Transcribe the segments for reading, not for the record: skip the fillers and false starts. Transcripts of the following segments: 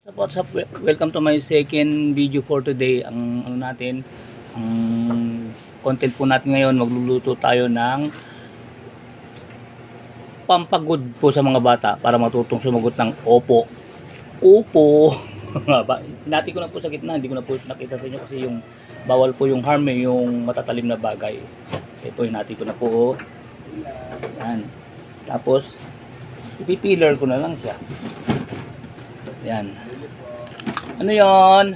What's up? Welcome to my second video for today. Ang content po natin ngayon, magluluto tayo ng pampagod po sa mga bata para matutong sumagot ng opo. Opo. Hinati ko na po sa gitna, hindi ko na po nakita sa inyo kasi yung bawal po yung harm, yung matatalim na bagay. Ito, hinati ko na po. Yan. Tapos ipipiler ko na lang siya. Yan. Ano yon?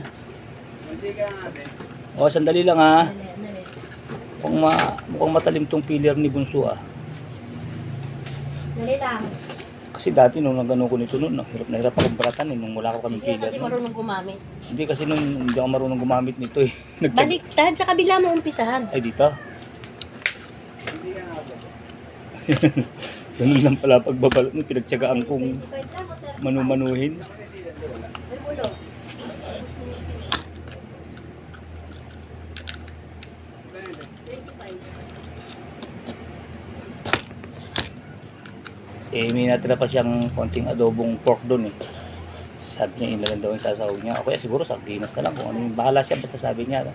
O, sandali lang ha. Mukhang matalim tong peeler ni Bunso ah. Dali lang. Kasi dati nung nagano ko nito noon, hirap na hirap akong baratan nung wala ko kaming Hindi peeler. kasi marunong gumamit. Hindi kasi nung hindi ako marunong gumamit nito eh. Baliktad, sa kabila mo umpisahan. Ay dito. Ganun lang pala pagbabalot mo, pinagtiyagaan kong manumanuhin. Eh, may natira pa siyang konting adobong pork doon eh. Sabi niya, inalan daw yung sasahog niya. O kaya siguro sardinas na lang kung ano yung bahala siya. Basta sabi niya,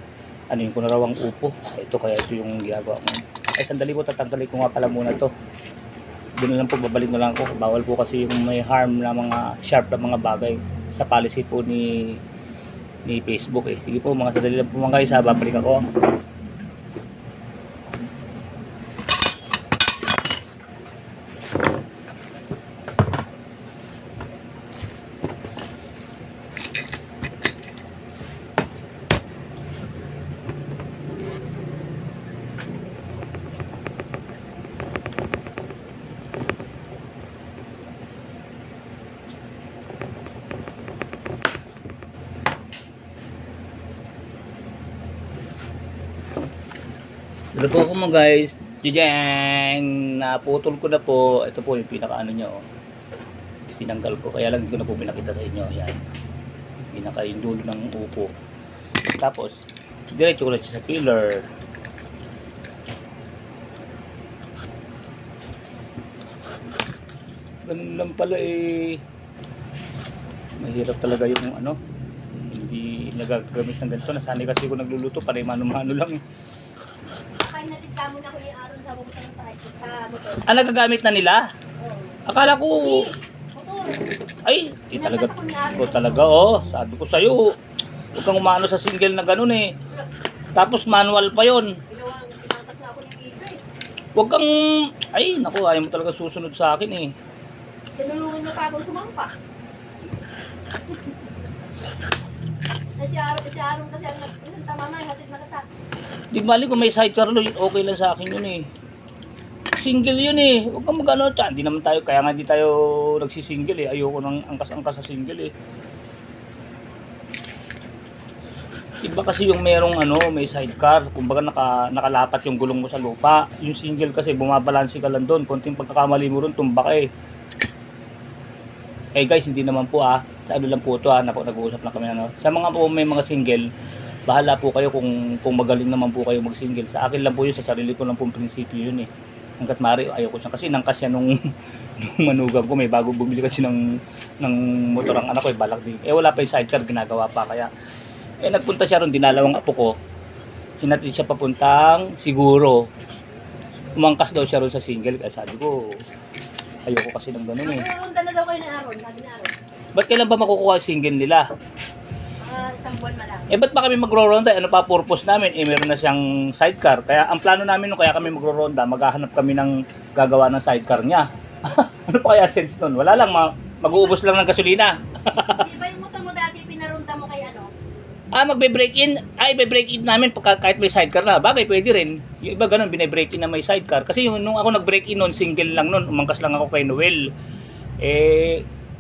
ano yung kunarawang upo. Ito kaya ito yung ginagawa mo. Ay, sandali po, tatanggalin ko nga pala muna to. Doon na lang po, babalik na lang ako. Bawal po kasi yung may harm na mga sharp na mga bagay sa policy po ni Facebook eh. Sige po, mga sandali lang po mga guys ha. Babalik ako. Dito po ako mga guys. Jijang! Naputol ko na po. Ito po yung pinaka ano nyo. Tinanggal ko. Kaya lang hindi ko na po pinakita sa inyo. Yan. Pinaka yung dulo ng upo. Tapos, diretso ko na siya sa peeler. Ganun lang pala eh. Mahirap talaga yung ano. Hindi nagagamit ng ganito. Nasanay kasi ko nagluluto. Panay mano-mano lang eh. Kain natin kamo na kuya Aaron sa buong sa motor. Ah, nagagamit na nila? Oo. Akala ko, Motor. ay, talaga, oh. Sabi ko sa'yo, huwag kang umano sa single na ganun eh. Tapos manual pa yon. Pinangkas na ako ni Vito eh. Huwag kang, ay, naku, ayaw mo talaga susunod sa akin eh. Tinulungan mo pa ako sumampa. Si Aaron kasi ang isang tama na, hatid na kita. Di bali kung may sidecar, okay lang sa akin yun eh. Single yun eh. Huwag kang mag-ano, hindi naman tayo, kaya nga di tayo nagsisingle eh. Ayoko nang angkas-angkas sa single eh. Iba kasi yung merong ano, may sidecar, kumbaga nakalapat yung gulong mo sa lupa. Yung single kasi bumabalansi ka lang doon, konting pagkakamali mo ron, tumba ka eh. Eh guys, hindi naman po sa ano lang po ito nag-uusap lang kami ano. Sa mga po may mga single, bahala po kayo kung magaling naman po kayo mag-single. Sa akin lang po yun, sa sarili ko lang po prinsipyo yun eh. Hanggat maaari, ayaw ko siya. Kasi nangkas siya nung manugang ko, may bago bumili kasi ng motor ang anak ko, balak din. Eh wala pa yung sidecar, ginagawa pa. Kaya, nagpunta siya ron, dinalawang apo ko. Hinatid siya papuntang siguro. Umangkas daw siya ron sa single. Kaya sabi ko, ayoko kasi ng ganun eh. Magpunta na daw kayo ni Aaron, sabi ni Aaron. Ba't kailan ba makukuha single nila? Isang buwan na lang. Ba't pa kami magro-ronda? Ano pa purpose namin? Meron na siyang sidecar. Kaya ang plano namin nung kaya kami magro-ronda, maghahanap kami ng gagawa ng sidecar niya. Ano pa kaya sense nun? Wala lang, mag-uubos lang ng gasolina. Di ba yung motor mo dati pinarunta mo kay ano? Magbe-break-in. Ibe-break-in namin kahit may sidecar na. Bagay, pwede rin. Yung iba ganun, bine-break-in na may sidecar. Kasi nung ako nag-break-in nun, single lang nun. Umangkas lang ako kay Noel.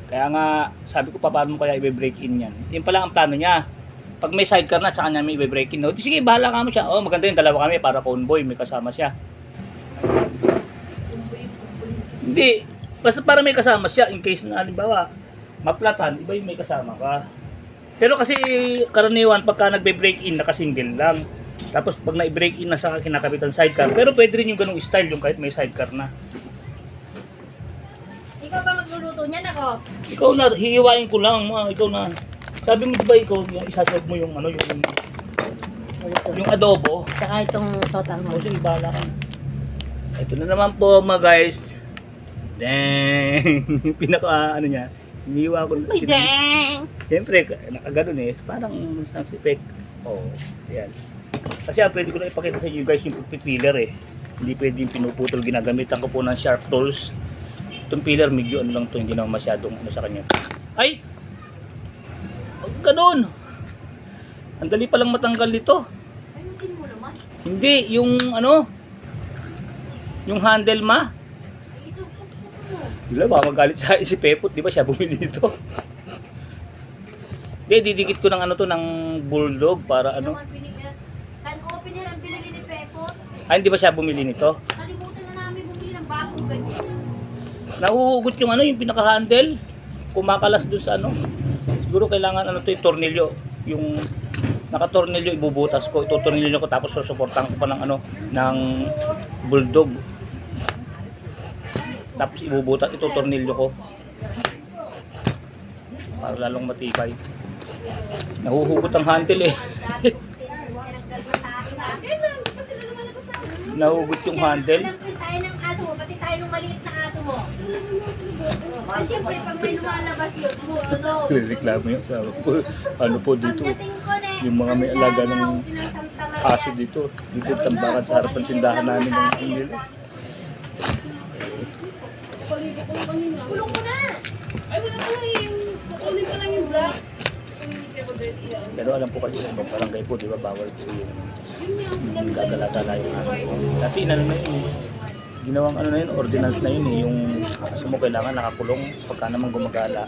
Kaya nga, sabi ko pa, paano mo kaya i-break-in yan? Yun pala ang plano niya. Pag may sidecar na, saka niya may i-break-in. No? Sige, bahala ka mo siya. Maganda yung dalawa kami para convoy, may kasama siya. Hindi. Basta para may kasama siya, in case na, halimbawa, maplatan, iba yung may kasama ka. Pero kasi, karaniwan, pagka nagbe-break-in, naka-single lang. Tapos, pag na-break-in na sa kinakabitan sidecar, pero pwede rin yung ganung style, yung kahit may sidecar na. Ikaw ba magluluto niya? yan ako. Ikaw na, hihiwain ko lang. Ikaw na. Sabi mo diba ikaw, yung isaserve mo yung ano, yung adobo. Saka itong sotang O sige, bahala ka. Ito na naman po mga guys. Dang! Pinaka ano niya. Iniwa ko. Uy, dang! Siyempre, nakaganon eh. Parang sound effect. Oo, ayan. Kasi pwede ko na ipakita sa inyo guys yung pipiler eh. Hindi pwede yung pinuputol. Ginagamitan ko po ng sharp tools. Itong pillar, medyo ano lang to, hindi naman masyadong ano sa kanya. Ay! Huwag ganon! Ang dali palang matanggal nito. Ayusin mo naman. Hindi, yung ano, yung handle ma. Ay, ito, suksok mo. Wala, baka magalit sa si Pepot, di ba siya bumili dito? Hindi, didikit ko ng ano to, ng bulldog para ano. Can opener ang binili ni Pepot. Ay, hindi ba siya bumili nito? Kalimutan na namin bumili ng bagong ganyan. Nahuhugot yung ano, yung pinaka-handle. Kumakalas dun sa ano. Siguro kailangan ano to, yung tornilyo. Yung naka-tornilyo ibubutas ko, itutornilyo ko tapos susuportahan ko pa ng ano, ng bulldog. Tapos ibubutas, itutornilyo ko. Para lalong matibay. Nahuhugot ang handle eh. Nahugot yung handle. Alam ko tayo ng aso mo, pati tayo ng maliit na aso mo. Kasi siyempre pag may lumalabas yun, ano, Reklamo yung sa ano po dito. pagdating ko na, Yung mga may alaga ng Santa Maria. aso dito. Dito tambakan sa harapan tindahan namin ng nila. Kulong mo na! Ay, wala pala yung kukunin pa lang yung black. Pero alam po kasi sa barangay po, di ba, bawal po yung gagalata na yung aso. Dati inano na yun eh. Ginawang ano na yun, ordinance na yun eh. Yung aso mo kailangan nakakulong pagka naman gumagala.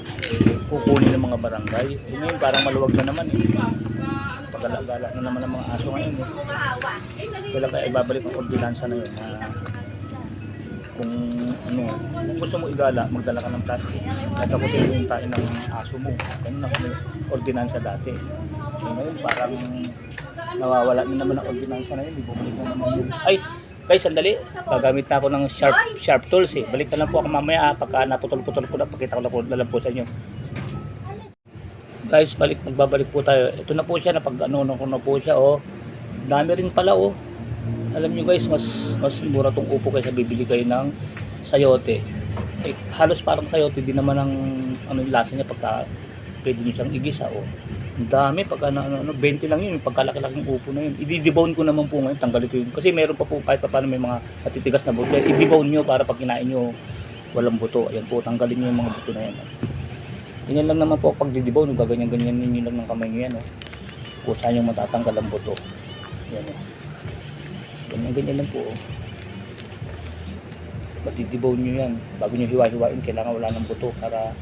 Kukunin ng mga barangay. Yun ngayon parang maluwag na naman eh. Paggalagala na naman ng mga aso ngayon eh. Kumahawa. Kailan kaya ibabalik ang ordinansa na yun na kung ano, kung gusto mo igala, magdala ka ng plastic. At ako yung tain ng aso mo. Ganun na kami ordinansa dati. So ngayon parang nawawala na naman ang ordinansa na yun. Ibumalik na naman yun. Ay! Guys, sandali. Gagamit na ako ng sharp tools eh. Balik na lang po ako mamaya pagka naputol-putol ko na. Pakita ko na lang po sa inyo. Guys, magbabalik po tayo. Ito na po siya, napag-ano ko na po siya oh. Dami rin pala oh. Alam nyo guys, mas mura tong upo kaysa bibili kayo ng sayote. Eh, halos parang sayote din naman ang ano, yung lasa niya pagka pwede nyo siyang igisa oh. Ang dami, pagka 20 lang yun, yung pagkalaki-laking upo na yun. I-debone ko naman po ngayon, tanggalin ko yun. Kasi meron pa po kahit pa paano may mga matitigas na buto. I-debone nyo para pag kinain nyo walang buto. Ayan po, tanggalin nyo yung mga buto na yan. Ganyan lang naman po pag di-debone, gaganyan-ganyan ninyo lang ng kamay nyo yan. Oh. Kung saan yung matatanggal ang buto. Yan oh. Ganyan-ganyan lang po oh. Pag di-debone nyo yan, bago nyo hiwa-hiwain, kailangan wala ng buto para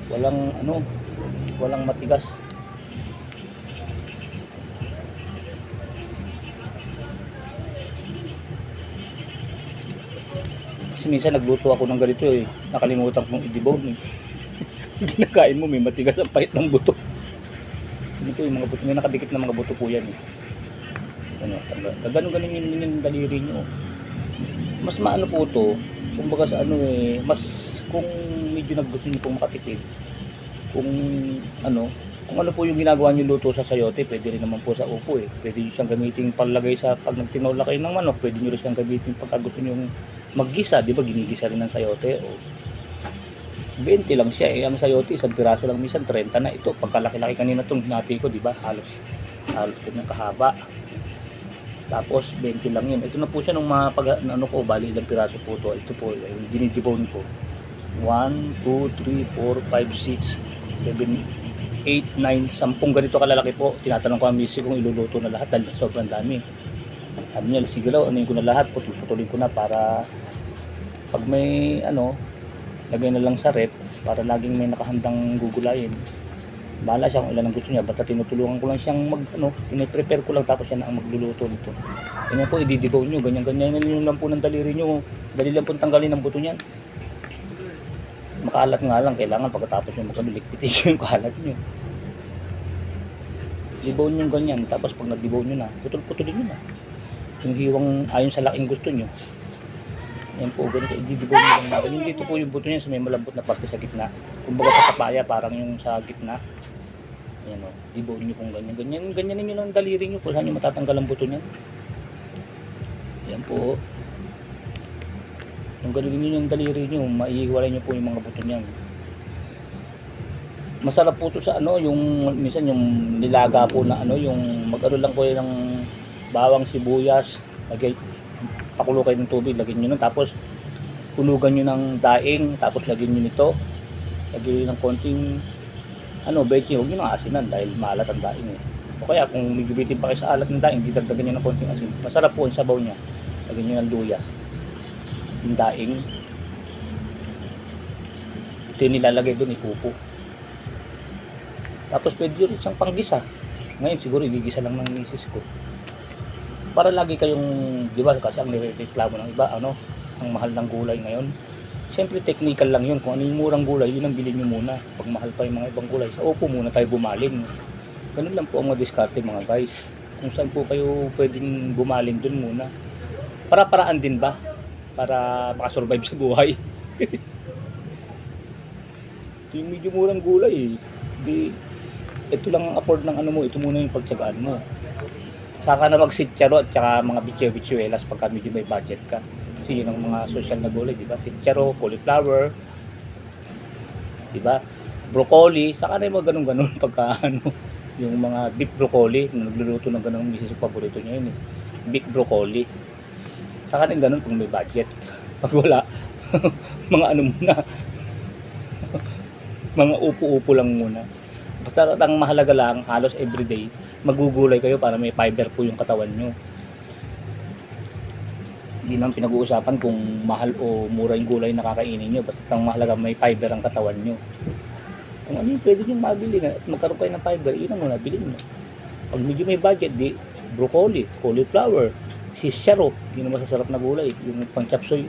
walang matigas. Kasi minsan nagluto ako ng ganito eh. Nakalimutan kong i-debone eh. Ginakain mo, may matigas ang pahit ng buto. Ito yung mga buto. May nakadikit na mga buto po yan eh. Ano, ganun-ganun yung daliri nyo. Mas maano po ito. Kumbaga sa ano eh. Mas kung medyo naggusto nyo pong makatipid. Kung ano po yung ginagawa nyo luto sa sayote, pwede rin naman po sa upo eh. Pwede nyo siyang gamitin palagay sa pag nagtinola kayo ng manok. Pwede nyo rin siyang gamitin pagka gusto nyo maggisa, di ba ginigisa rin ng sayote o 20 lang siya eh. Ang sayote isang piraso lang, minsan 30 na. Ito pagkalaki-laki kanina itong hinati ko, di ba, halos kanyang kahaba, tapos 20 lang yun. Ito na po siya nung ano ko, bali ilang piraso po ito po yung dinidibone ko. 1, 2, 3, 4, 5, 6, 7, 8, 9, 10 ganito kalalaki po. Tinatanong ko ang misi kung iluluto na lahat dahil sobrang dami. Sabi niya, sige lang, anuin ko na lahat, putulin ko na para pag may ano, lagay na lang sa rep para laging may nakahandang gugulayin. Bahala siya kung ilan ang gusto niya, basta tinutulungan ko lang siyang piniprepare ko lang tapos siya na ang magluluto nito. Ganyan po, i-debone nyo, ganyan lang po ng daliri nyo, dali lang po tanggalin ang buto niyan. Makalat nga lang, kailangan pagkatapos yung magkabilikpitin yung kalat nyo. Debone nyo ganyan, tapos pag nag-debone nyo na, putol-putulin nyo na. Yung hiwang ayon sa laking gusto nyo. Ayan po, ganito, i-debone nyo lang natin. Yung dito po yung buto niya sa may malambot na parte sa gitna. Kumbaga sa papaya, parang yung sa gitna. Ayan o, debone nyo kung ganyan. Ganyan nyo lang daliri nyo kung saan nyo matatanggal ang buto niya. Ayan po. Yung gano'n nyo yung daliri nyo, maihiwalay nyo po yung mga buto niyan. Masarap po to sa ano, yung minsan yung nilaga po na ano, yung mag-ano lang po ng bawang, sibuyas, lagay, pakulo kayo ng tubig, lagyan nyo nun, tapos hulugan nyo ng daing, tapos lagyan nyo nito, lagyan nyo ng konting ano, bechin, huwag nyo nang asinan dahil maalat ang daing eh. O kaya kung may gubitin pa kayo sa alat ng daing, didagdagan nyo ng konting asin. Masarap po ang sabaw nya, lagyan nyo ng luya, yung daing, ito yung nilalagay doon, ipupo. Tapos pwede yun isang panggisa. Ngayon siguro igigisa lang ng misis ko. Para lagi kayong, di ba kasi ang nireklamo ng iba, ano, ang mahal ng gulay ngayon. Siyempre technical lang yun. Kung ano yung murang gulay, yun ang bilhin nyo muna. Pag mahal pa yung mga ibang gulay, sa upo muna tayo bumaling. Ganun lang po ang mga diskarte mga guys. Kung saan po kayo pwedeng bumaling dun muna. Para-paraan din ba? Para makasurvive sa buhay. Ito yung medyo murang gulay eh. Di, ito lang ang afford ng ano mo, ito muna yung pagtsagaan mo. Saka na magsitsaro at saka mga bityo-bitsuelas pagka medyo may budget ka. Kasi yun ang mga social na gulay, di ba? Sitsaro, cauliflower, di ba? Broccoli, saka na yung mga ganun-ganun pagka ano, yung mga beef broccoli, nagluluto ng ganun, misis yung paborito niya yun eh. Beef broccoli. Saka na yung ganun kung may budget. Pag wala, mga ano muna, mga upo-upo lang muna. Basta ang mahalaga lang, halos everyday, magugulay kayo para may fiber po yung katawan nyo. Hindi naman pinag-uusapan kung mahal o mura yung gulay na kakainin nyo. Basta ang mahalaga may fiber ang katawan nyo. Kung ano yung pwede nyo mabili na at magkaroon kayo ng fiber, yun ang muna, bilhin nyo. Pag medyo may budget, di broccoli, cauliflower, sisaro, yun ang masasarap na gulay, yung pang chapsoy.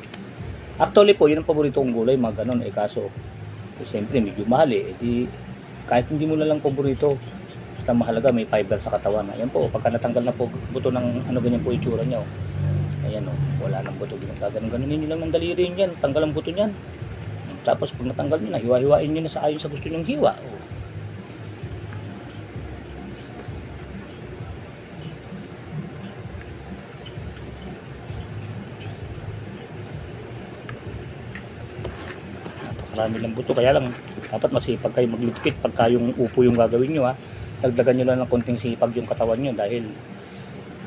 Actually po, yun ang paborito kong gulay, mga ganun eh, kaso siyempre medyo mahal eh, di kahit hindi mo na lang paborito, basta mahalaga may fiber sa katawan. Ayan po, pagka natanggal na po buto ng ano, ganyan po itsura niya. Ayan o, wala nang buto, ganun nyo lang ng daliri niyan, tanggal ang buto niyan. Tapos pag natanggal nyo na, hiwa-hiwain nyo na sa ayon sa gusto nyong hiwa. Marami lang buto, kaya lang dapat masipag kayo maglipit pagka yung upo yung gagawin nyo ha. Dagdagan nyo lang ng konting sipag yung katawan nyo dahil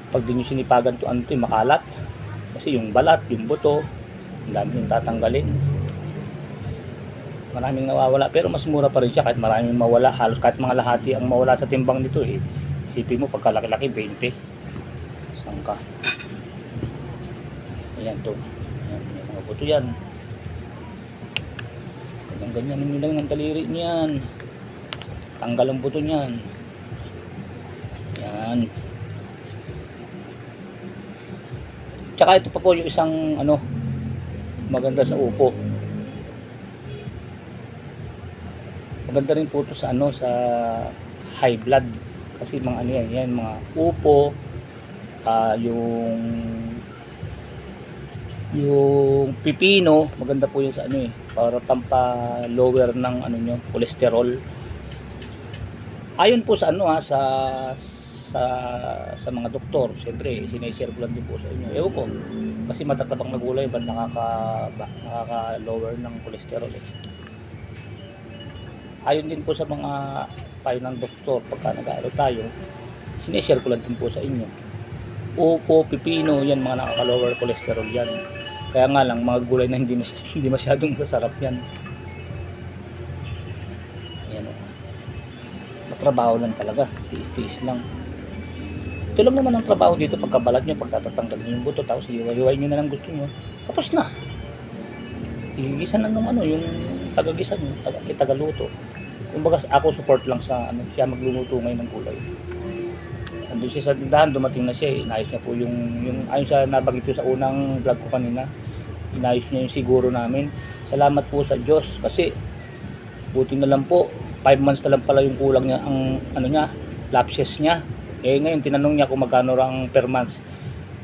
pag di nyo sinipagan to ano to, makalat kasi yung balat, yung buto, ang dami yung tatanggalin. Maraming nawawala pero mas mura pa rin siya kahit maraming mawala, halos kahit mga lahati ang mawala sa timbang nito eh. Isipin mo pagkalaki-laki 20 sangka. Ayan to, ayan, yung mga buto yan. Ganyan nyo lang ng daliri niyan. Tanggal ang buto niyan. Yan. Tsaka ito pa po yung isang ano, maganda sa upo. Maganda rin po ito sa ano, sa high blood. Kasi mga ano yan mga upo, yung pipino, maganda po yun sa ano eh, para tampa lower ng ano nyo, cholesterol. Ayon po sa ano sa mga doktor, siyempre sinishare ko lang din po sa inyo. Ewan ko, kasi matatabang na gulay ba't nakaka lower ng cholesterol eh. Ayon din po sa mga payo ng doktor, pagka nag-aaral tayo, sinishare ko lang din po sa inyo. Upo, pipino, yan mga nakaka-lower cholesterol yan. Kaya nga lang, mga gulay na hindi masyadong masarap yan. Ayan o. Matrabaho lang talaga. Tiis-tiis lang. Ito lang naman ang trabaho dito pagkabalat nyo, pagtatatanggal nyo yung buto, tapos hiwa-hiwain nyo na lang gusto nyo. Tapos na. Igigisa na ng ano, yung tagagisa nyo, tagaluto. Kumbaga ako support lang sa ano, siya magluluto ngayon ng gulay. Andun siya sa tindahan, dumating na siya, inayos niya po yung ayon sa nabanggit ko sa unang vlog ko kanina, inayos niya yung siguro namin. Salamat po sa Diyos kasi buti na lang po 5 months na lang pala yung kulang niya, ang ano niya, lapses niya. Eh ngayon tinanong niya kung magkano lang per month,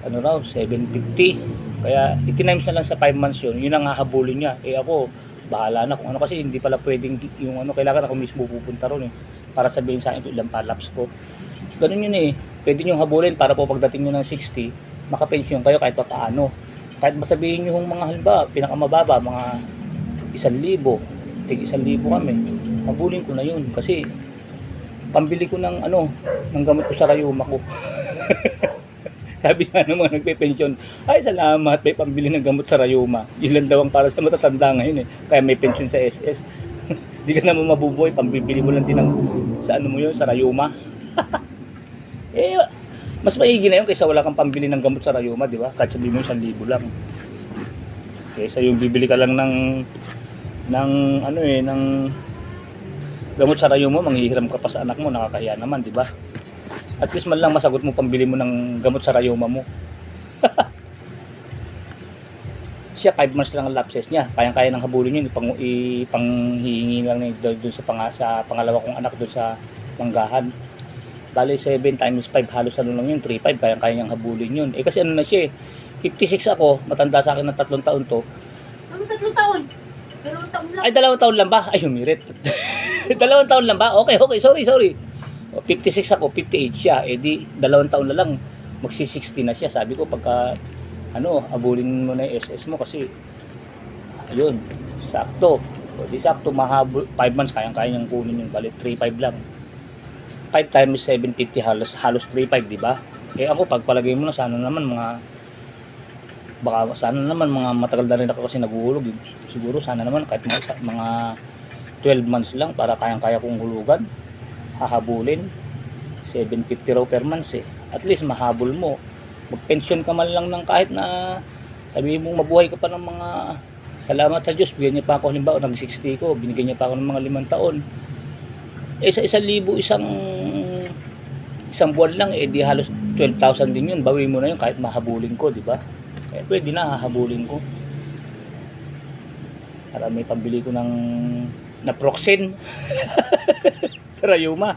ano raw 750. Kaya itinimes na lang sa 5 months yun ang hahabulin niya. Eh ako, bahala na kung ano, kasi hindi pala pwedeng yung ano, kailangan ako mismo pupunta ron eh, para sabihin sa akin kung ilang palaps ko. Ganun yun eh, pwede nyo habulin para po pagdating nyo ng 60, makapensyon kayo kahit pa paano. Kahit masabihin nyo yung mga halimbawa, pinakamababa, mga 1,000, tig 1,000 kami, habulin ko na yun kasi pambili ko ng ano, ng gamot ko sa rayuma ko. Sabi nga ng mga nagpe-pension, ay salamat, may pambili ng gamot sa rayuma. Yun lang daw ang para sa matatanda ngayon eh, kaya may pension sa SS. Di ka naman mabubuhay, pambibili mo lang din ng, sa ano mo yun, sa rayuma. Eh, mas maigi na yun kaysa wala kang pambili ng gamot sa rayuma, di ba? Kahit sabihin mo 1,000 lang. Kaysa yung bibili ka lang ng ano eh, ng gamot sa rayuma, manghihiram ka pa sa anak mo, nakakahiya naman, di ba? At least man lang masagot mo pambili mo ng gamot sa rayuma mo. Siya 5 months lang ang lapses niya. Kayang-kaya ng habulin yun, ipanghihingi lang doon sa pangalawa kong anak doon sa manggahan. Bale 7 times 5 halos ano lang yun, 3,500, kayang-kaya niyang habulin yun. Eh kasi ano na siya eh, 56 ako, matanda sa akin ng 3 taon to. Ano 3 taon? 2 taon lang. Ay 2 taon lang ba? Ay humirit. 2 taon lang ba? Okay, sorry. O, 56 ako, 58 siya. Eh di 2 taon na lang, magsi-60 na siya. Sabi ko pagka ano, abulin mo na yung SS mo kasi ayun, sakto. O di sakto, mahabol 5 months kayang-kaya niyang kunin yung balik 3,500 lang. 5 times 750 halos 3,500, di ba? Eh ako pagpalagay mo na sana naman mga matagal na rin ako kasi naguhulog. Siguro sana naman kahit mga 12 months lang para kayang-kaya kong hulugan. Hahabulin 750 raw per month eh. At least mahabol mo. Mag-pension ka man lang ng kahit na sabihin mo mabuhay ka pa ng mga, salamat sa Diyos, bigyan niya pa ako halimbawa ng 60 ko, binigyan niya pa ako ng mga 5 taon. Eh sa 1,000 isang buwan lang, eh di halos 12,000 din yun. Bawi mo na yun kahit mahabulin ko, di ba? Eh pwede na, hahabulin ko. Para may pambili ko ng naproxen sa rayuma.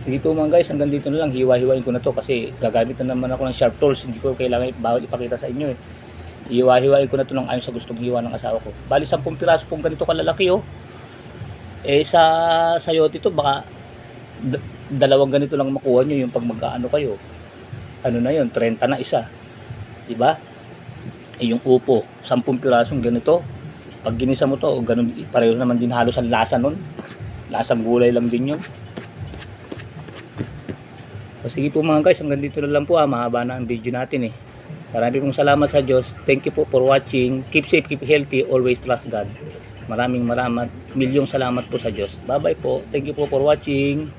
Sige po mga guys, hanggang dito na lang. Hiwa-hiwain ko na to kasi gagamit na naman ako ng sharp tools. Hindi ko kailangan bawal ipakita sa inyo eh. Hiwa-hiwain ko na to ng ayon sa gustong hiwa ng asawa ko. Bali 10 piraso pong ganito kalalaki oh. Eh sa sayote to baka dalawang ganito lang makuha nyo yung pag mag-aano kayo. Ano na yun, 30 na isa. Diba? Eh yung upo, 10 pirasong ganito. Pag ginisa mo to, ganun, pareho naman din halos ang lasa nun. Lasang gulay lang din yun. So sige po mga guys, hanggang dito na lang po mahaba na ang video natin eh. Marami pong salamat sa Diyos. Thank you po for watching. Keep safe, keep healthy, always trust God. Maraming milyong salamat po sa Diyos. Bye bye po. Thank you po for watching.